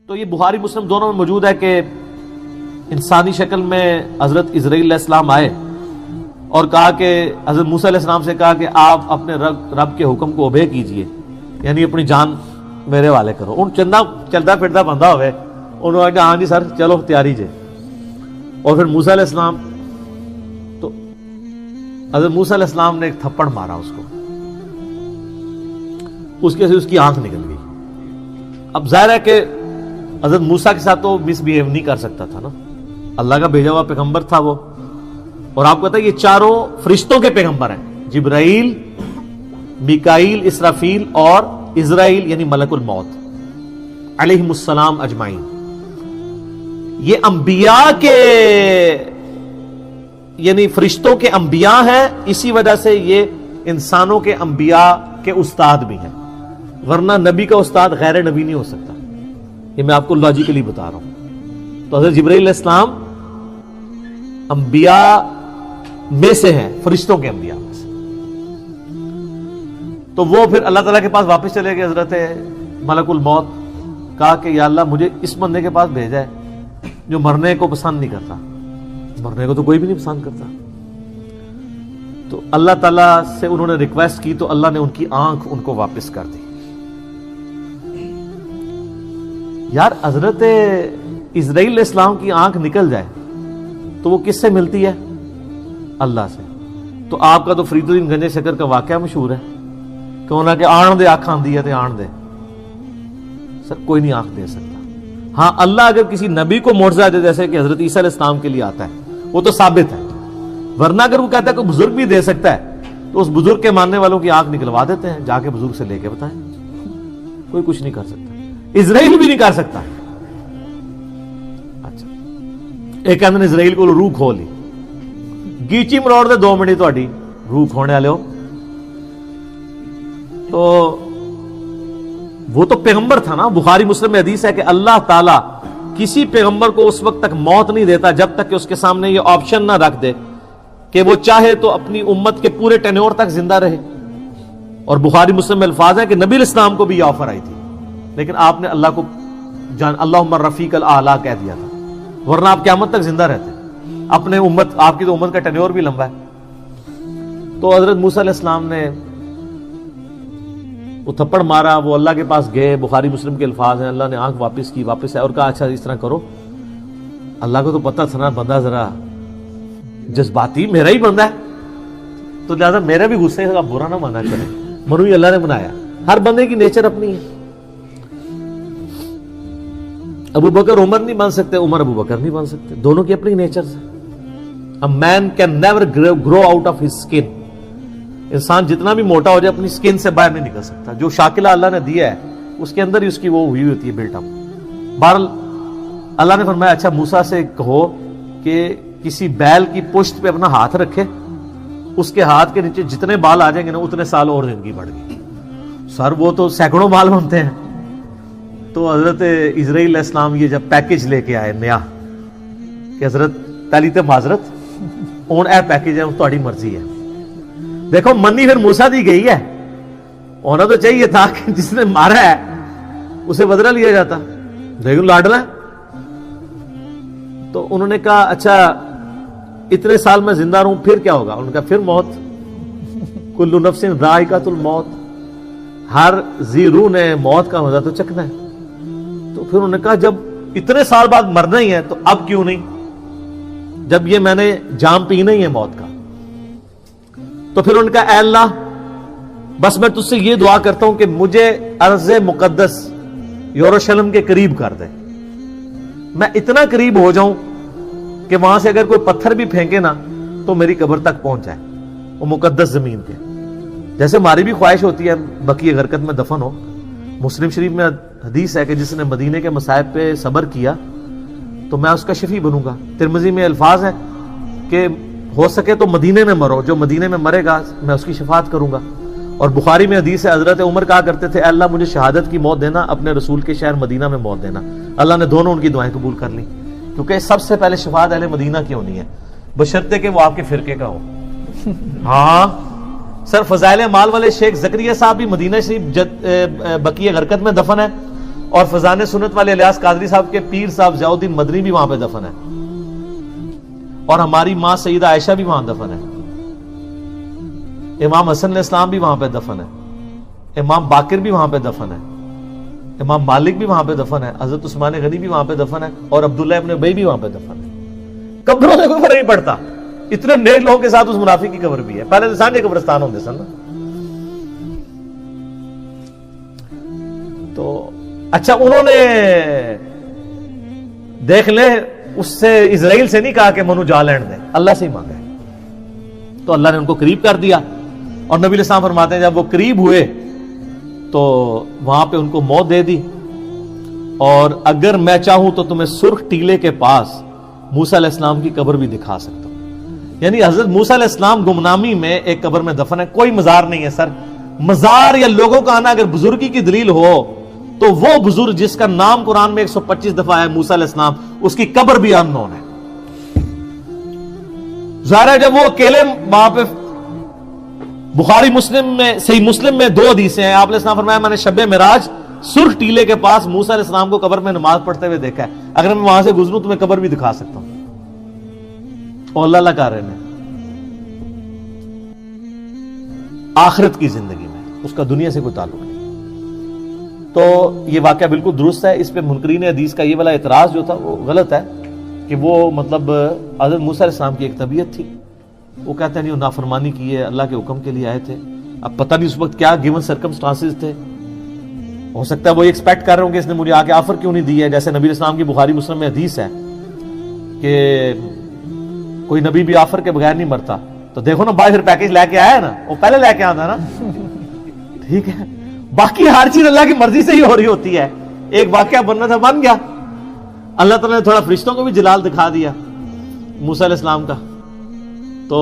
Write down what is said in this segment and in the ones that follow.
تو یہ بخاری مسلم دونوں میں موجود ہے کہ انسانی شکل میں حضرت اسرائیل علیہ السلام آئے اور کہا کہ حضرت موسیٰ علیہ السلام سے کہا کہ آپ اپنے رب کے حکم کو اوبے کیجئے، یعنی اپنی جان میرے والے کرو. ان چندہ چلتا پھرتا بندہ ہوئے، انہوں نے کہا ہاں جی سر چلو تیاری جے. اور پھر موسیٰ علیہ السلام، تو حضرت موسیٰ علیہ السلام نے ایک تھپڑ مارا اس کو، اس کے سے اس کی آنکھ نکل گئی. اب ظاہر ہے کہ حضرت موسیٰ کے ساتھ تو مس بیہیو نہیں کر سکتا تھا نا، اللہ کا بھیجا ہوا پیغمبر تھا وہ. اور آپ کو پتا ہے یہ چاروں فرشتوں کے پیغمبر ہیں، جبرائیل، میکائیل، اسرافیل اور اسرائیل یعنی ملک الموت علیہم السلام اجمعین. یہ انبیاء کے یعنی فرشتوں کے انبیاء ہیں، اسی وجہ سے یہ انسانوں کے انبیاء کے استاد بھی ہیں، ورنہ نبی کا استاد غیر نبی نہیں ہو سکتا. یہ میں آپ کو لاجیکلی بتا رہا ہوں. تو حضرت جبرائیل علیہ السلام انبیاء میں سے ہیں، فرشتوں کے انبیاء میں سے. تو وہ پھر اللہ تعالیٰ کے پاس واپس چلے گئے. حضرت ملک الموت کہا کہ یا اللہ مجھے اس بندے کے پاس بھیجا ہے جو مرنے کو پسند نہیں کرتا. مرنے کو تو کوئی بھی نہیں پسند کرتا. تو اللہ تعالیٰ سے انہوں نے ریکویسٹ کی تو اللہ نے ان کی آنکھ ان کو واپس کر دی. یار حضرت اسرائیل علیہ السلام کی آنکھ نکل جائے تو وہ کس سے ملتی ہے؟ اللہ سے. تو آپ کا تو فرید الدین گنج شکر کا واقعہ مشہور ہے کہ انہوں نے کہ آن دے آنکھ آندی ہے تے آن دے. سر کوئی نہیں آنکھ دے سکتا. ہاں اللہ اگر کسی نبی کو معجزہ دے جیسے کہ حضرت عیسیٰ علیہ السلام کے لیے آتا ہے وہ تو ثابت ہے، ورنہ اگر وہ کہتا ہے کوئی بزرگ بھی دے سکتا ہے تو اس بزرگ کے ماننے والوں کی آنکھ نکلوا دیتے ہیں، جا کے بزرگ سے لے کے بتائیں. کوئی کچھ نہیں کر سکتا، اسرائیل بھی نہیں کر سکتا. اچھا ایک کہتے ہیں اسرائیل کو روح کھو لی، گیچی مروڑ دے 2 منٹ تہاڈی روح کھونے والے ہو. تو وہ تو پیغمبر تھا نا. بخاری مسلم میں حدیث ہے کہ اللہ تعالیٰ کسی پیغمبر کو اس وقت تک موت نہیں دیتا جب تک کہ اس کے سامنے یہ آپشن نہ رکھ دے کہ وہ چاہے تو اپنی امت کے پورے ٹینیور تک زندہ رہے. اور بخاری مسلم میں الفاظ ہیں کہ نبی علیہ السلام کو بھی یہ آفر آئی تھی، لیکن آپ نے اللہ کو اللہم رفیق الاعلیٰ کہہ دیا تھا، ورنہ آپ قیامت تک زندہ رہتے. اپنے امت، آپ کی تو امت کا ٹینیور بھی لمبا ہے. تو حضرت موسیٰ علیہ السلام نے وہ تھپڑ مارا، وہ اللہ کے پاس گئے. بخاری مسلم کے الفاظ ہیں، اللہ نے آنکھ واپس کی، واپس ہے اور کہا اچھا اس طرح کرو. اللہ کو تو پتہ تھا نا بندہ ذرا جذباتی میرا ہی بندہ ہے، تو لہٰذا میرے بھی غصے کا برا نہ مانا کرے، منو ہی اللہ نے بنایا. ہر بندے کی نیچر اپنی ہے. ابو بکر عمر نہیں بن سکتے، عمر ابو بکر نہیں بن سکتے، دونوں کی اپنی نیچرز ہیں. A man can never grow out of his skin. انسان جتنا بھی موٹا ہو جائے اپنی سکن سے باہر نہیں نکل سکتا. جو شاکلہ اللہ نے دیا ہے اس کے اندر ہی اس کی وہ ہوئی ہوتی ہے بلٹ اپ. بہرحال اللہ نے فرمایا اچھا موسیٰ سے کہو کہ کسی بیل کی پشت پہ اپنا ہاتھ رکھے، اس کے ہاتھ کے نیچے جتنے بال آ جائیں گے نا اتنے سال اور زندگی بڑھ گئی. سر وہ تو سینکڑوں بال بنتے ہیں. تو حضرت اسرائیل علیہ السلام یہ جب پیکج لے کے آئے نیا کہ حضرت پہلی تے معذرت اون اے پیکج ہے تہاڈی مرضی ہے. دیکھو منی پھر موسیٰ دی گئی ہے، ہونا تو چاہیے تھا کہ جس نے مارا ہے اسے بدلہ لیا جاتا. دیکھو لاڈلا. تو انہوں نے کہا اچھا اتنے سال میں زندہ رہوں پھر کیا ہوگا؟ انہوں نے کہا پھر موت. کل نفس ذائقۃ الموت، ہر ذی روح نے موت کا مزہ تو چکھنا ہے. تو پھر انہوں نے کہا جب اتنے سال بعد مرنا ہی ہے تو اب کیوں نہیں، جب یہ میں نے جام پینا ہی ہے موت کا. تو پھر انہوں نے کہا اے اللہ بس میں تجھ سے یہ دعا کرتا ہوں کہ مجھے ارض مقدس یروشلم کے قریب کر دے، میں اتنا قریب ہو جاؤں کہ وہاں سے اگر کوئی پتھر بھی پھینکے نا تو میری قبر تک پہنچ جائے، وہ مقدس زمین پہ. جیسے ہماری بھی خواہش ہوتی ہے بقیع غرقد میں دفن ہو. مسلم شریف میں حدیث ہے کہ جس نے مدینے کے مصائب پہ صبر کیا تو میں اس کا شفیع بنوں گا. ترمذی میں الفاظ ہیں کہ ہو سکے تو مدینے میں مرو، جو مدینے میں مرے گا میں اس کی شفاعت کروں گا. اور بخاری میں حدیث ہے حضرت عمر کہا کرتے تھے اے اللہ مجھے شہادت کی موت دینا، اپنے رسول کے شہر مدینہ میں موت دینا. اللہ نے دونوں ان کی دعائیں قبول کر لی، کیونکہ سب سے پہلے شفاعت اہل مدینہ کی ہونی ہے، بشرطے کہ وہ آپ کے فرقے کا ہو. ہاں سر فضائل اعمال والے شیخ زکریا صاحب بھی مدینہ شریف بقیع غرقد میں دفن ہے، اور فضان سنت والے الیاس قادری صاحب کے پیر صاحب ضیاء الدین مدنی بھی وہاں پہ دفن ہے، اور ہماری ماں سیدہ عائشہ بھی وہاں دفن ہے، امام حسن علیہ السلام بھی وہاں پہ دفن ہے، امام باقر بھی وہاں پہ دفن ہے، امام مالک بھی وہاں پہ دفن ہے، حضرت عثمان غنی بھی وہاں پہ دفن ہے، اور عبداللہ ابن ابی بھی وہاں پہ دفن ہے۔ قبروں سے کوئی فرق نہیں پڑتا، اتنے نیک لوگوں کے ساتھ اس منافق کی قبر بھی ہے۔ پہلے تو سانجے قبرستان ہوتے سن نا۔ تو اچھا، انہوں نے دیکھ لیں اس سے اسرائیل سے نہیں کہا کہ منو جا لین دیں، اللہ سے ہی مانگا ہے، تو اللہ نے ان کو قریب کر دیا۔ اور نبی علیہ السلام فرماتے ہیں جب وہ قریب ہوئے تو وہاں پہ ان کو موت دے دی، اور اگر میں چاہوں تو تمہیں سرخ ٹیلے کے پاس موسیٰ علیہ السلام کی قبر بھی دکھا سکتا ہوں۔ یعنی حضرت موسیٰ علیہ السلام گمنامی میں ایک قبر میں دفن ہے، کوئی مزار نہیں ہے سر۔ مزار یا لوگوں کا آنا اگر بزرگی کی دلیل ہو تو وہ بزرگ جس کا نام قرآن میں 125 دفعہ ہے موسیٰ علیہ السلام، اس کی قبر بھی اننون ہے۔ ظاہر ہے جب وہ اکیلے وہاں پہ، بخاری مسلم میں، صحیح مسلم میں 2 حدیثیں ہیں، آپ علیہ السلام فرمایا میں نے شب معراج سرخ ٹیلے کے پاس موسیٰ علیہ السلام کو قبر میں نماز پڑھتے ہوئے دیکھا ہے، اگر میں وہاں سے گزروں تو میں قبر بھی دکھا سکتا ہوں۔ اور اللہ کر رہے ہیں آخرت کی زندگی میں، اس کا دنیا سے کوئی تعلق نہیں۔ تو یہ واقعہ بالکل درست ہے، اس پہ منکرین حدیث کا یہ والا اعتراض جو تھا وہ غلط ہے کہ وہ مطلب حضرت موسیٰ علیہ السلام کی ایک طبیعت تھی، وہ کہتے ہیں نہیں وہ نافرمانی کی ہے، اللہ کے حکم کے لیے آئے تھے۔ اب پتہ نہیں اس وقت کیا گیون سرکمسٹانسز تھے، ہو سکتا ہے وہ یہ ایکسپیکٹ کر رہے ہوں کہ اس نے مجھے آ کے آفر کیوں نہیں دی ہے، جیسے نبی علیہ السلام کی بخاری مسلم میں حدیث ہے کہ کوئی نبی بھی آفر کے بغیر نہیں مرتا۔ تو دیکھو نا بھائی، پھر پیکج لے کے آیا نا، وہ پہلے لے کے آتا نا، ٹھیک ہے۔ باقی ہر چیز اللہ کی مرضی سے ہی ہو رہی ہوتی ہے، ایک واقعہ بننا تھا بن گیا۔ اللہ تعالیٰ نے تھوڑا فرشتوں کو بھی جلال دکھا دیا موسیٰ علیہ السلام کا، تو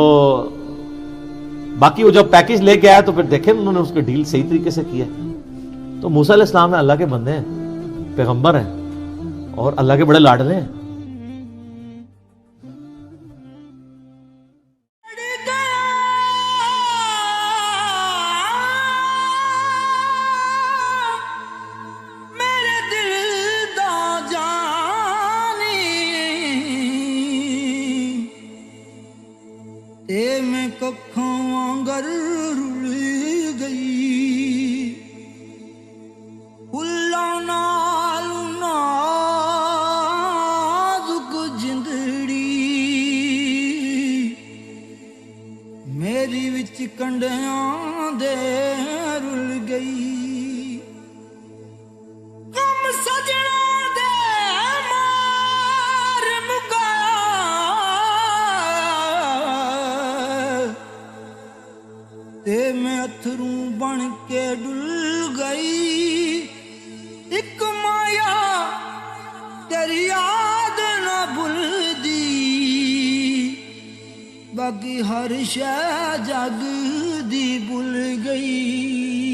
باقی وہ جب پیکج لے کے آیا تو پھر دیکھیں انہوں نے اس کے ڈیل صحیح طریقے سے کیا۔ تو موسیٰ علیہ السلام نے اللہ کے بندے ہیں، پیغمبر ہیں، اور اللہ کے بڑے لاڈلے ہیں۔ میں ککھوں وانگر رل گئی، پھلاں نال نازک جندڑی میری وچ کنڈیاں دے رل گئی۔ غم سجنا دے مار مکا تے میں اتھروں بن کے ڈل گئی، ایک مایا تیری یاد نہ بھلدی، باقی ہر شے جگ دی بھل گئی۔